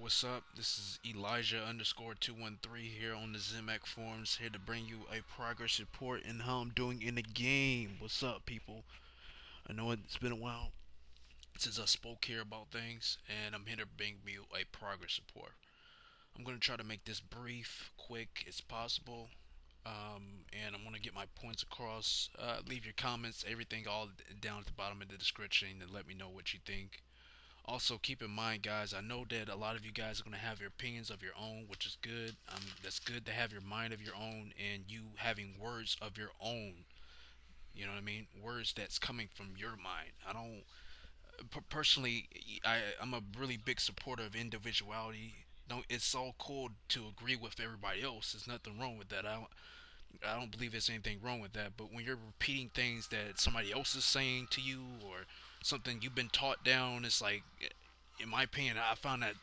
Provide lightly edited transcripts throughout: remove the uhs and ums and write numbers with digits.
what's up? This is Elijah underscore 213 here on the Zimac forums, here to bring you a progress report and how I'm doing in the game. What's up, people? I know it's been a while since I spoke here about things, and I'm here to bring you a progress report. I'm going to try to make this brief, quick as possible, and I'm going to get my points across. Leave your comments, everything all down at the bottom of the description, and let me know what you think. Also, keep in mind, guys, I know that a lot of you guys are going to have your opinions of your own, which is good. That's good to have your mind of your own and you having words of your own. You know what I mean? Words that's coming from your mind. I don't, personally, I'm a really big supporter of individuality. Don't, it's all cool to agree with everybody else. There's nothing wrong with that. I don't believe there's anything wrong with that. But when you're repeating things that somebody else is saying to you or something you've been taught down, it's like, in my opinion, I found that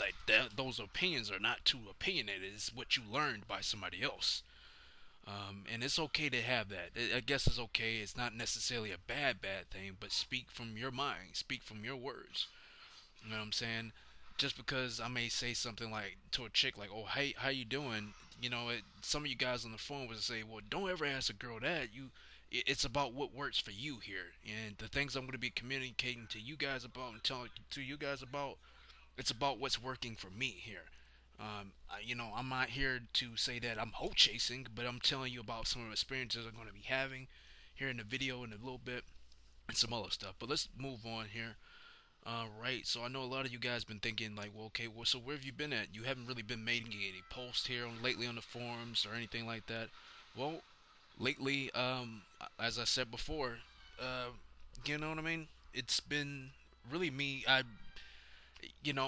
those opinions are not too opinionated. It's what you learned by somebody else. And it's okay to have that. I guess it's okay. It's not necessarily a bad thing, but speak from your mind. Speak from your words. You know what I'm saying? Just because I may say something like to a chick like, "Oh, hey, how you doing?" Some of you guys on the phone would say, "Well, don't ever ask a girl that. It's about what works for you here, and the things I'm going to be communicating to you guys about and telling to you guys about. It's about what's working for me here." I'm not here to say that I'm hoe chasing, but I'm telling you about some of the experiences I'm going to be having here in the video in a little bit and some other stuff. But let's move on here. Right. So I know a lot of you guys been thinking like, well, okay, well, so where have you been at? You haven't really been making any posts here lately on the forums or anything like that. Well, lately, as I said before, uh, you know what I mean? It's been really me.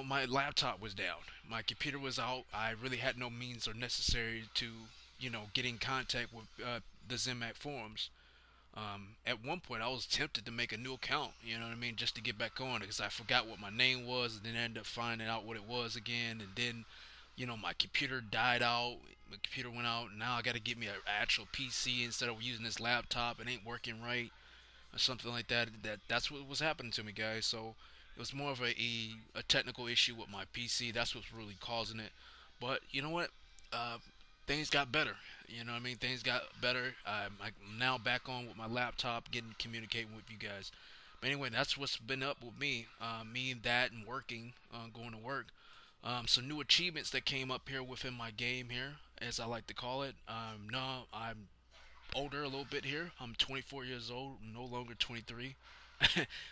My laptop was down. My computer was out. I really had no means or necessary to, get in contact with the Zimac forums. At one point, I was tempted to make a new account, you know what I mean, just to get back on it because I forgot what my name was and then I ended up finding out what it was again. And then, my computer died out. My computer went out, and now I got to get me an actual PC instead of using this laptop. It ain't working right or something like that. That's what was happening to me, guys. So it was more of a technical issue with my PC. That's what's really causing it. But you know what? Uh, Things got better. You know what I mean? Things got better. I'm now back on with my laptop, getting communicating with you guys. But anyway, that's what's been up with me. Me and that and working, going to work. Some new achievements that came up here within my game here, as I like to call it. No, I'm older a little bit here. I'm 24 years old, no longer 23.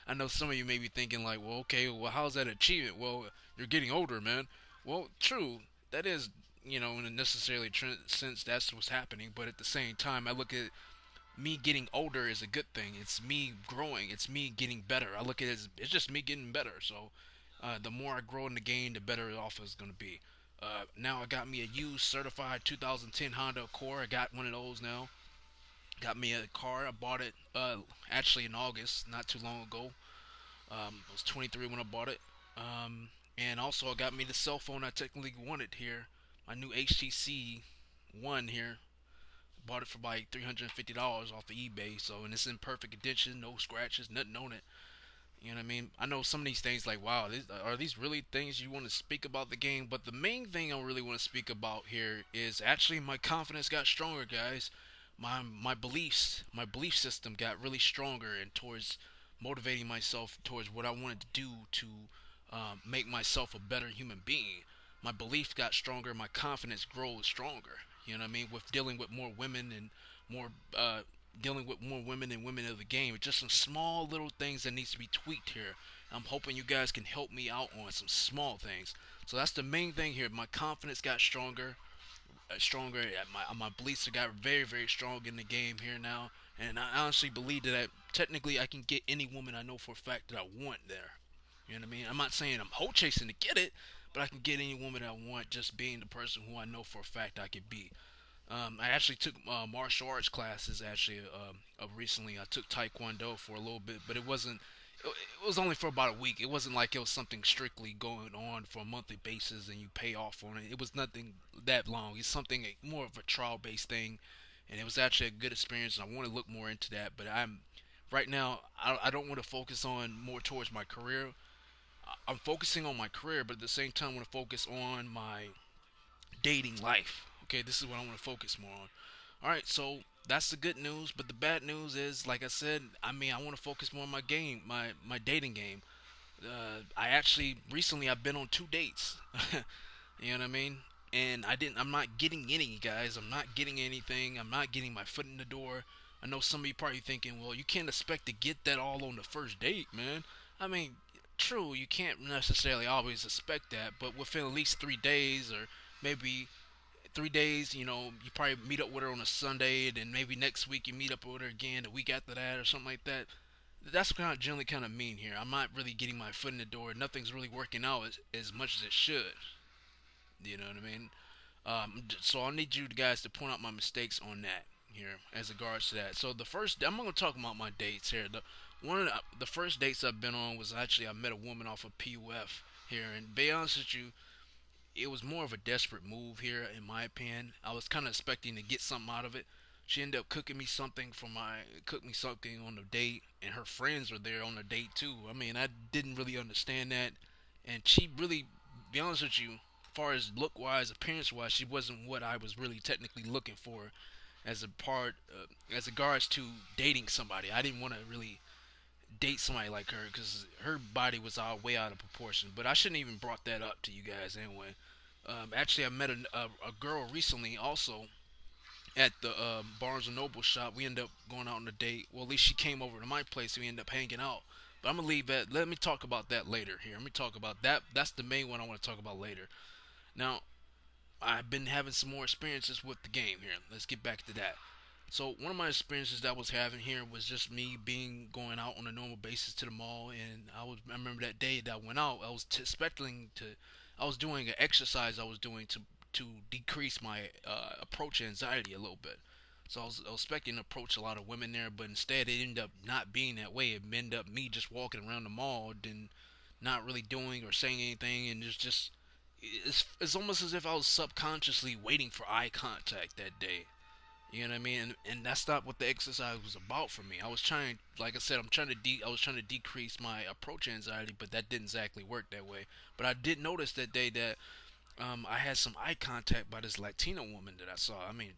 I know some of you may be thinking like, well, okay, well, how's that achievement? Well, you're getting older, man. Well, true, that is, in a necessarily sense, that's what's happening. But at the same time, I look at me getting older as a good thing. It's me growing. It's me getting better. I look at it as it's just me getting better. So, the more I grow in the game, the better off it's gonna be. Now I got me a used certified 2010 Honda Accord. I got one of those now. Got me a car. I bought it actually in August, not too long ago. I was 23 when I bought it. And also, I got me the cell phone I technically wanted here. My new HTC One here. Bought it for like $350 off of eBay. So, and it's in perfect condition, no scratches, nothing on it. You know what I mean? I know some of these things like, wow, are these really things you want to speak about the game? But the main thing I really want to speak about here is actually my confidence got stronger, guys. My belief system got really stronger and towards motivating myself towards what I wanted to do to make myself a better human being. My belief got stronger. My confidence grows stronger. You know what I mean? With dealing with more women and more dealing with more women and women of the game. It's just some small little things that needs to be tweaked here. I'm hoping you guys can help me out on some small things. So that's the main thing here. My confidence got stronger. My beliefs got very strong in the game here now, and I honestly believe that technically I can get any woman I know for a fact that I want there. You know what I mean? I'm not saying I'm hoe chasing to get it, but I can get any woman I want just being the person who I know for a fact I could be. I actually took martial arts classes actually recently. I took Taekwondo for a little bit, but it wasn't. It was only for about a week. It wasn't like it was something strictly going on for a monthly basis and you pay off on it. It was nothing that long. It's something more of a trial based thing, and it was actually a good experience. And I want to look more into that, but I'm right now. I don't want to focus on more towards my career. I'm focusing on my career, but at the same time, I want to focus on my dating life. Okay, this is what I want to focus more on. All right, so that's the good news, but the bad news is, like I said, I mean, I want to focus more on my game, my dating game. I actually recently I've been on 2 dates. You know what I mean? And I'm not getting any, guys. I'm not getting anything. I'm not getting my foot in the door. I know some of you probably thinking, well, you can't expect to get that all on the first date, man. I mean, true, you can't necessarily always expect that, but within at least 3 days or maybe 3 days, you probably meet up with her on a Sunday, and then maybe next week you meet up with her again the week after that or something like that. That's kind of generally kind of mean here. I'm not really getting my foot in the door. Nothing's really working out as much as it should. You know what I mean? So I'll need you guys to point out my mistakes on that here as regards to that. So the first, I'm gonna talk about my dates here. One of the first dates I've been on was actually I met a woman off of PUF here, and to be honest with you, it was more of a desperate move here, in my opinion. I was kind of expecting to get something out of it. She ended up cooked me something on the date, and her friends were there on the date too. I mean, I didn't really understand that, and she really, be honest with you, as far as look wise, appearance wise, she wasn't what I was really technically looking for as a part, as regards to dating somebody. I didn't want to really date somebody like her because her body was all way out of proportion. But I shouldn't even brought that up to you guys anyway. Actually, I met a girl recently also at the Barnes and Noble shop. We ended up going out on a date. Well, at least she came over to my place. And we ended up hanging out. But I'm gonna leave that. Let me talk about that later. Here, let me talk about that. That's the main one I want to talk about later. Now, I've been having some more experiences with the game here. Let's get back to that. So one of my experiences that I was having here was just me being going out on a normal basis to the mall, and I remember that day that I went out. I was expecting to. I was doing an exercise I was doing to decrease my approach anxiety a little bit. So I was expecting to approach a lot of women there, but instead it ended up not being that way. It ended up me just walking around the mall and not really doing or saying anything, and it's almost as if I was subconsciously waiting for eye contact that day. You know what I mean? And that's not what the exercise was about for me. I was trying, like I said, I was trying to decrease my approach anxiety, but that didn't exactly work that way. But I did notice that day that I had some eye contact by this Latina woman that I saw. I mean,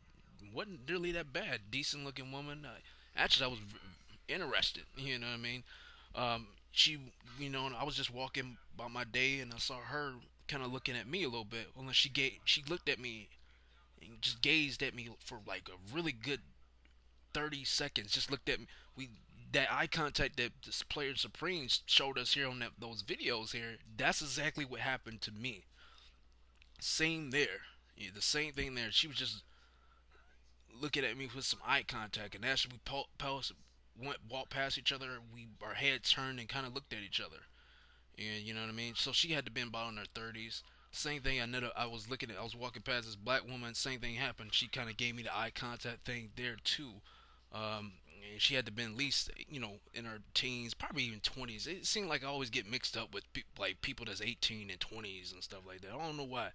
wasn't really that bad. Decent looking woman. Actually, I was interested. You know what I mean? She, I was just walking by my day, and I saw her kind of looking at me a little bit. Well, she looked at me and just gazed at me for like a really good 30 seconds. Just looked at me. That eye contact that this player Supreme showed us here on those videos here. That's exactly what happened to me. Same there. Yeah, the same thing there. She was just looking at me with some eye contact, and as we walked past each other, our heads turned and kind of looked at each other. And you know what I mean. So she had to be about in her 30s. Same thing. I was walking past this black woman. Same thing happened. She kind of gave me the eye contact thing there too. And she had to be at least, in her teens, probably even 20s. It seemed like I always get mixed up with like people that's 18 and 20s and stuff like that. I don't know why.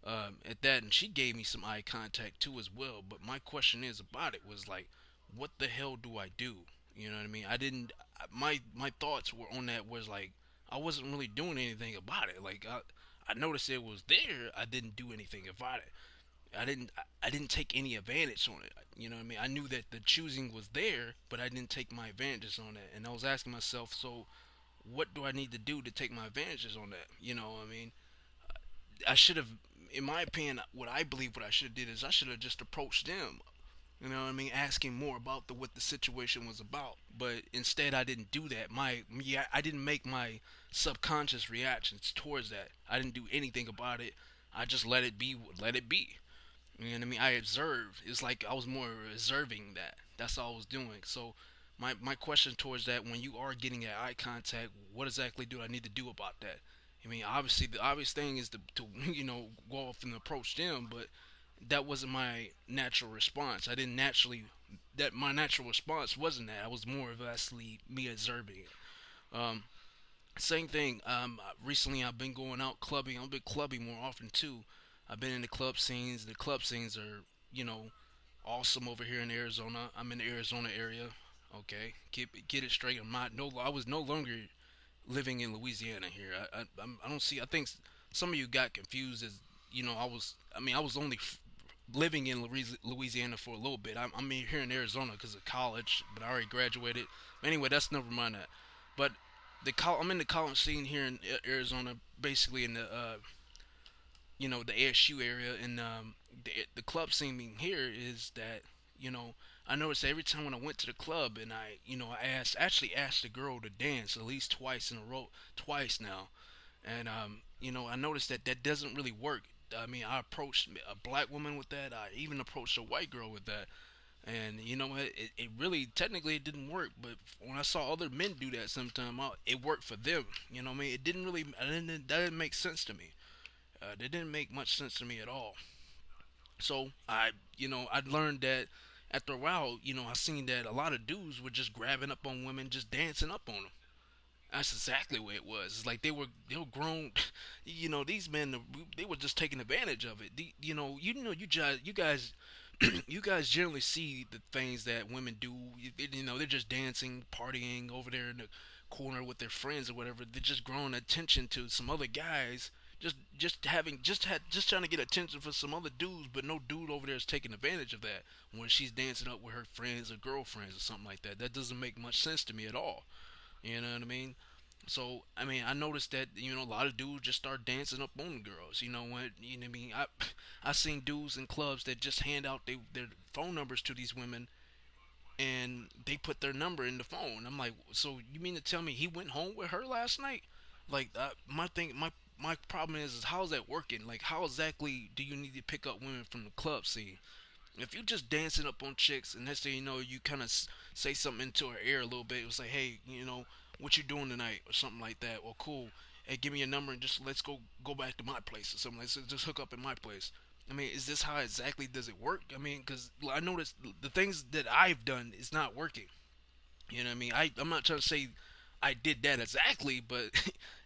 At that, and she gave me some eye contact too as well. But my question is about it was like, what the hell do I do? You know what I mean? I didn't. My thoughts were on that was like I wasn't really doing anything about it. Like I noticed it was there. I didn't do anything about it. I didn't take any advantage on it. You know what I mean? I knew that the choosing was there, but I didn't take my advantages on it. And I was asking myself, so what do I need to do to take my advantages on that? You know what I mean? I should have, in my opinion, what I should have did is I should have just approached them. You know what I mean? Asking more about what the situation was about. But instead, I didn't do that. I didn't make my subconscious reactions towards that. I didn't do anything about it. I just let it be. Let it be. You know what I mean? I observed. It's like I was more observing that. That's all I was doing. So my question towards that, when you are getting at eye contact, what exactly do I need to do about that? I mean, obviously the obvious thing is to go off and approach them, but that wasn't my natural response. I didn't naturally that my natural response wasn't that. I was more of actually me observing it. Same thing. Recently I've been going out clubbing. I've been clubbing more often too. I've been in the club scenes. The club scenes are awesome over here in Arizona. I'm in the Arizona area. Okay, get it straight. I was no longer living in Louisiana here. I don't see. I think some of you got confused as I was. I mean, I was only living in Louisiana for a little bit. I'm here in Arizona because of college, but I already graduated. Anyway, that's never mind that. But I'm in the college scene here in Arizona, basically in the ASU area, and the club scene here is that I noticed every time when I went to the club and I actually asked a girl to dance at least twice in a row, twice now, and I noticed that that doesn't really work. I mean, I approached a black woman with that. I even approached a white girl with that. And you know what? It really, technically, it didn't work. But when I saw other men do that sometime, it worked for them. You know what I mean? It didn't really, that didn't make sense to me. That didn't make much sense to me at all. So I learned that after a while, I seen that a lot of dudes were just grabbing up on women, just dancing up on them. That's exactly what it was. It's like they were grown. These men, they were just taking advantage of it. You guys you guys generally see the things that women do. They're just dancing, partying over there in the corner with their friends or whatever. They're just drawing attention to some other guys. Just trying to get attention for some other dudes, but no dude over there is taking advantage of that when she's dancing up with her friends or girlfriends or something like that. That doesn't make much sense to me at all. You know what I mean? So I mean, I noticed that a lot of dudes just start dancing up on girls. What I mean? I seen dudes in clubs that just hand out their phone numbers to these women, and they put their number in the phone. I'm like, so you mean to tell me he went home with her last night? Like, my problem is how's that working? Like, how exactly do you need to pick up women from the club scene? If you're just dancing up on chicks and next thing you know you kind of say something into her ear a little bit, it was like, hey, what you doing tonight or something like that, or cool, hey, give me your number and just let's go back to my place or something like that. Just hook up in my place. I mean, is this how exactly does it work? I mean, because I noticed the things that I've done is not working. You know what I mean? I'm not trying to say I did that exactly, but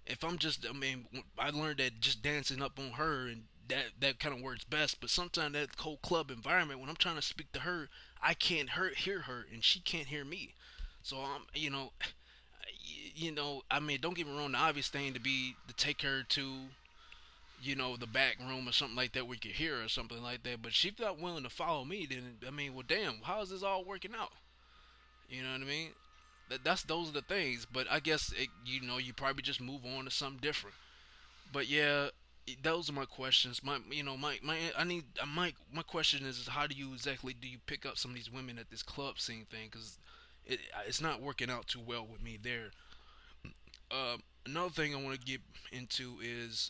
if I'm just, I mean, I learned that just dancing up on her and that kind of works best. But sometimes that whole club environment, when I'm trying to speak to her, I can't hear her, and she can't hear me. So I mean, don't get me wrong. The obvious thing to be to take her to, the back room or something like that where you can hear her or something like that. But she's not willing to follow me. Then I mean, well, damn, how is this all working out? You know what I mean? That's those are the things. But I guess you probably just move on to something different. But yeah, those are my questions. My I need my question is how do you exactly do you pick up some of these women at this club scene thing? Because it's not working out too well with me there. Another thing I want to get into is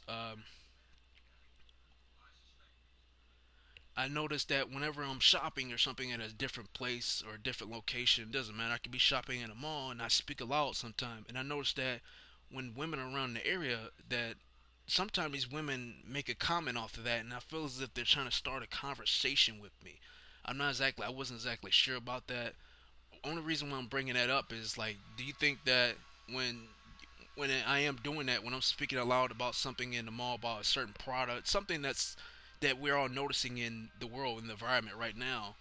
I noticed that whenever I'm shopping or something at a different place or a different location, it doesn't matter. I could be shopping in a mall and I speak aloud sometime. And I noticed that when women are around the area, that sometimes these women make a comment off of that, and I feel as if they're trying to start a conversation with me. I wasn't exactly sure about that. Only reason why I'm bringing that up is like, do you think that when when I am doing that, when I'm speaking aloud about something in the mall about a certain product, something that we're all noticing in the world in the environment right now.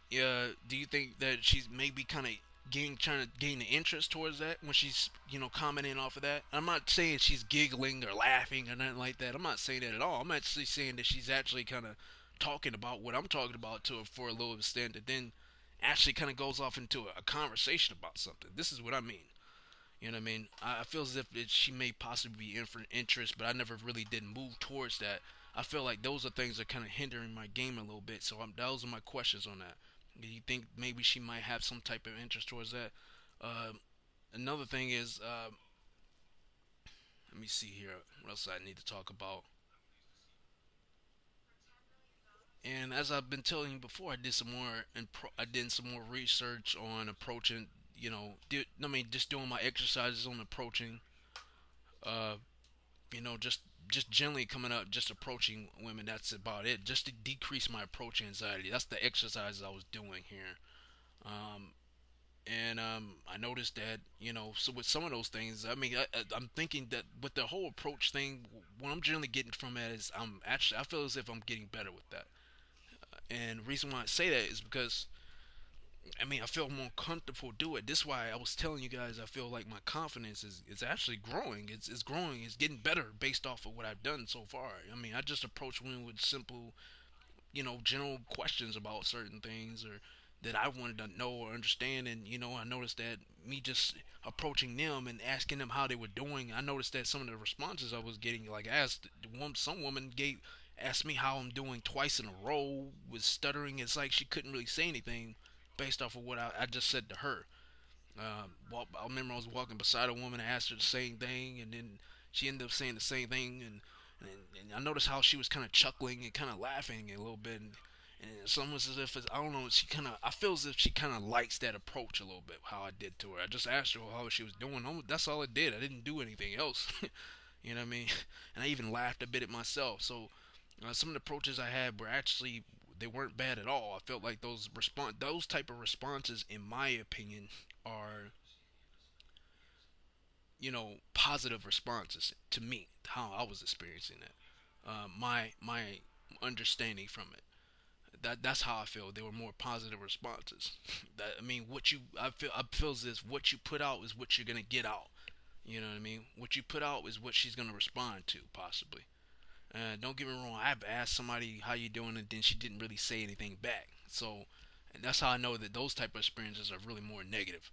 Do you think that she's maybe kind of trying to gain the interest towards that when she's commenting off of that? I'm not saying she's giggling or laughing or nothing like that. I'm not saying that at all. I'm actually saying that she's actually kind of talking about what I'm talking about to her for a little extent, and then actually kind of goes off into a conversation about something. This is what I mean. You know what I mean? I feel as if she may possibly be in for interest, but I never really did move towards that. I feel like those are things that kind of hindering my game a little bit. So those are my questions on that. Do you think maybe she might have some type of interest towards that? Uh, Another thing is, let me see here. What else I need to talk about? And as I've been telling you before, I did some more research on approaching. I mean, just doing my exercises on approaching uh, just generally coming up, just approaching women. That's about it. Just to decrease my approach anxiety. That's the exercises I was doing here. Um, and I noticed that so with some of those things, I mean, I'm thinking that with the whole approach thing, what I'm generally getting from that is I feel as if I'm getting better with that. And the reason why I say that is because I mean, I feel more comfortable do it. This is why I was telling you guys I feel like my confidence is actually growing. It's growing. It's getting better based off of what I've done so far. I mean, I just approach women with simple, general questions about certain things or that I wanted to know or understand. And, I noticed that me just approaching them and asking them how they were doing, I noticed that some of the responses I was getting, like some woman asked me how I'm doing twice in a row, was stuttering. It's like she couldn't really say anything based off of what I just said to her. I remember I was walking beside a woman, I asked her the same thing, and then she ended up saying the same thing, and I noticed how she was kind of chuckling and kind of laughing a little bit, and it's almost as if I don't know, I feel as if she kind of likes that approach a little bit, how I did to her. I just asked her how she was doing. That's all I did. I didn't do anything else. You know what I mean? And I even laughed a bit at myself. So some of the approaches I had were actually they weren't bad at all. I felt like those type of responses, in my opinion, are positive responses to me. How I was experiencing it, my understanding from it. That's how I feel. They were more positive responses. That I mean, I feel as this what you put out is what you're gonna get out. You know what I mean? What you put out is what she's gonna respond to, possibly. Don't get me wrong. I've asked somebody how you doing, and then she didn't really say anything back. So, and that's how I know that those type of experiences are really more negative.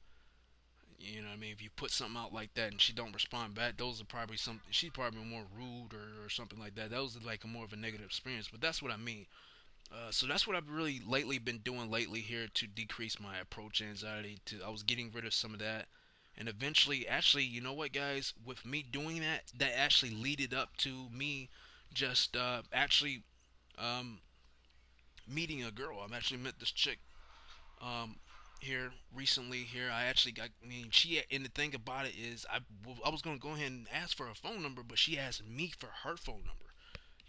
You know what I mean? If you put something out like that and she don't respond back, those are probably something. She's probably more rude or something like that. Those are like a more of a negative experience. But that's what I mean. So that's what I've really lately been doing lately here to decrease my approach anxiety. I was getting rid of some of that, and eventually, actually, you know what, guys? With me doing that, that actually leaded up to me just actually um, meeting a girl. I've actually met this chick um, here recently. Here, I actually got. I mean, and the thing about it is, I was gonna go ahead and ask for her phone number, but she asked me for her phone number.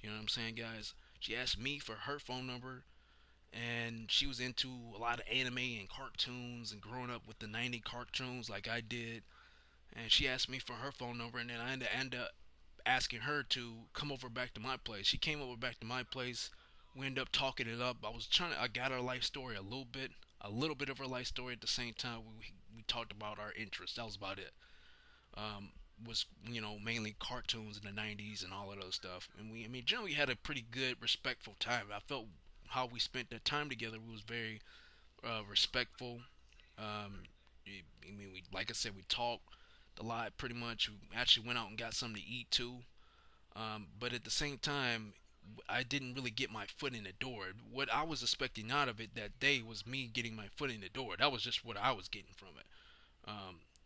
You know what I'm saying, guys? She asked me for her phone number, and she was into a lot of anime and cartoons and growing up with the '90s cartoons like I did. And she asked me for her phone number, and then I ended up asking her to come over back to my place. She came over back to my place. We ended up talking it up. I got her life story a little bit of her life story at the same time. We talked about our interests. That was about it. Um, was mainly cartoons in the '90s and all of those stuff. And I mean, generally had a pretty good, respectful time. I felt how we spent that time together was very respectful. Um, I mean, like I said, we talked a lot. Pretty much, we actually went out and got something to eat too. But at the same time, I didn't really get my foot in the door. What I was expecting out of it that day was me getting my foot in the door. That was just what I was getting from it.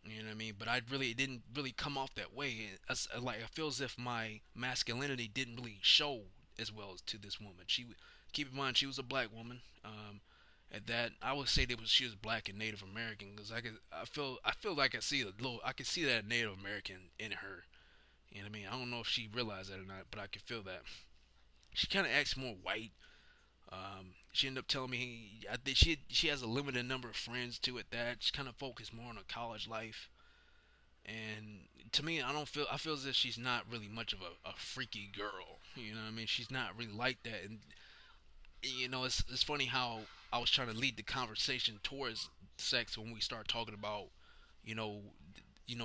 You know what I mean? But it didn't really come off that way. Like I feel as if my masculinity didn't really show as well as to this woman. Keep in mind, she was a black woman. At that, I would say she was black and Native American because I feel like I could see that Native American in her. You know what I mean? I don't know if she realized that or not, but I could feel that. She kind of acts more white. She ended up telling me I think she has a limited number of friends too. At that, she kind of focused more on her college life. And to me, I feel as if she's not really much of a freaky girl. You know what I mean? She's not really like that. And it's funny how I was trying to lead the conversation towards sex when we start talking about you know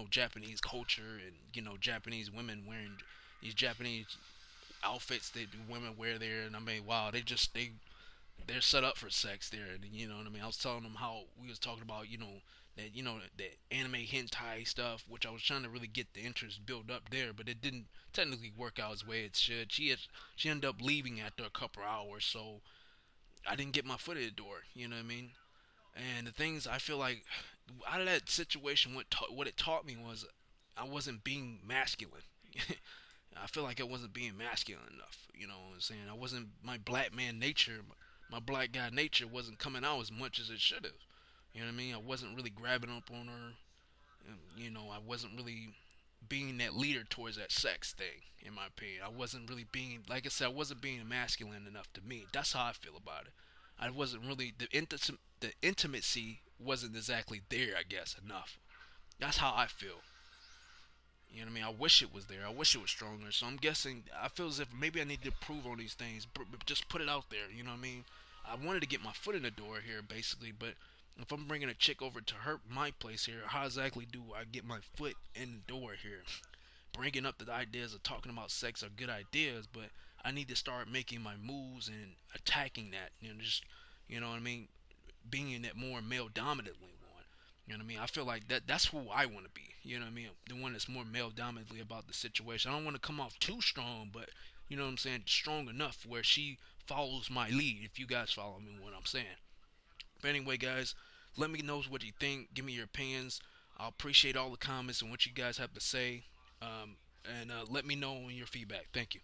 Japanese culture and Japanese women wearing these Japanese outfits that women wear there. And I mean, wow, they're set up for sex there. And you know what I mean? I was telling them how we was talking about that the anime hentai stuff, which I was trying to really get the interest build up there, but it didn't technically work out as way it should. She ended up leaving after a couple hours, so I didn't get my foot in the door. You know what I mean? And the things I feel like out of that situation, what it taught me was I wasn't being masculine. I feel like I wasn't being masculine enough. You know what I'm saying? I wasn't my black man nature, my black guy nature wasn't coming out as much as it should have. You know what I mean? I wasn't really grabbing up on her. And, I wasn't really being that leader towards that sex thing. In my opinion, I wasn't really being, like I said, I wasn't being masculine enough to me. That's how I feel about it. I wasn't really the intimacy wasn't exactly there. I guess enough. That's how I feel. You know what I mean? I wish it was there. I wish it was stronger. So I'm guessing. I feel as if maybe I need to improve on these things. Just put it out there. You know what I mean? I wanted to get my foot in the door here, basically, but If I'm bringing a chick over to her my place here, how exactly do I get my foot in the door here? Bringing up the ideas of talking about sex are good ideas, but I need to start making my moves and attacking that. Just what I mean, being that more male dominantly one. You know what I mean? I feel like that's who I want to be. You know what I mean? The one that's more male dominantly about the situation. I don't want to come off too strong, but you know what I'm saying, strong enough where she follows my lead. If you guys follow me, what I'm saying. But anyway, guys, let me know what you think. Give me your opinions. I'll appreciate all the comments and what you guys have to say. And let me know on your feedback. Thank you.